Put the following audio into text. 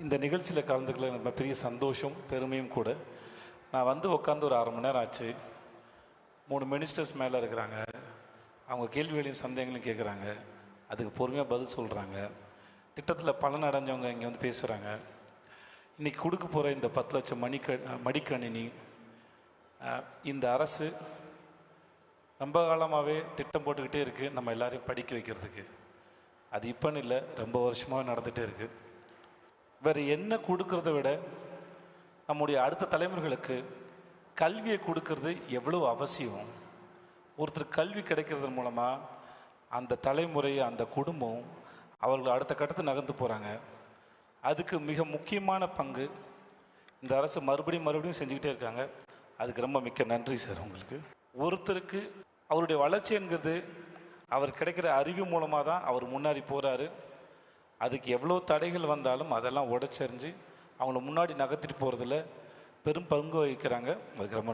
இந்த நிகழ்ச்சியில் கலந்துக்கல எனக்கு பெரிய சந்தோஷம் பெருமையும் கூட. நான் வந்து உட்காந்து ஒரு 1/2 மணி நேரம் ஆச்சு. 3 மினிஸ்டர்ஸ் மேலே இருக்கிறாங்க. அவங்க கேள்விகளையும் சந்தேகங்களையும் கேட்குறாங்க. அதுக்கு பொறுமையாக பதில் சொல்கிறாங்க. திட்டத்தில் பலன் அடைஞ்சவங்க இங்கே வந்து பேசுகிறாங்க. இன்றைக்கி கொடுக்க போகிற இந்த 10 லட்சம் மடிக்கணினி இந்த அரசு ரொம்ப காலமாகவே திட்டம் போட்டுக்கிட்டே இருக்குது நம்ம எல்லோரையும் படிக்க வைக்கிறதுக்கு. அது இப்போன்னு இல்லை, ரொம்ப வருஷமாக நடந்துகிட்டே இருக்குது. வேறு என்ன கொடுக்கறத விட நம்முடைய அடுத்த தலைமுறைகளுக்கு கல்வியை கொடுக்கறது எவ்வளோ அவசியம். ஒருத்தர் கல்வி கிடைக்கிறது மூலமாக அந்த தலைமுறை அந்த குடும்பம் அவர்கள் அடுத்த கட்டத்தை நகர்ந்து போகிறாங்க. அதுக்கு மிக முக்கியமான பங்கு இந்த அரசு மறுபடியும் செஞ்சுக்கிட்டே இருக்காங்க. அதுக்கு ரொம்ப மிக்க நன்றி சார் உங்களுக்கு. ஒருத்தருக்கு அவருடைய வளர்ச்சி என்கிறது அவர் கிடைக்கிற அறிவு மூலமாக தான் அவர் முன்னாடி போகிறாரு. அதுக்கு எவ்வளோ தடைகள் வந்தாலும் அதெல்லாம் உடைச்சறிஞ்சு அவங்கள முன்னாடி நகர்த்திட்டு போகிறதுல பெரும் பங்கு வகிக்கிறாங்க. அதுக்கு ரொம்ப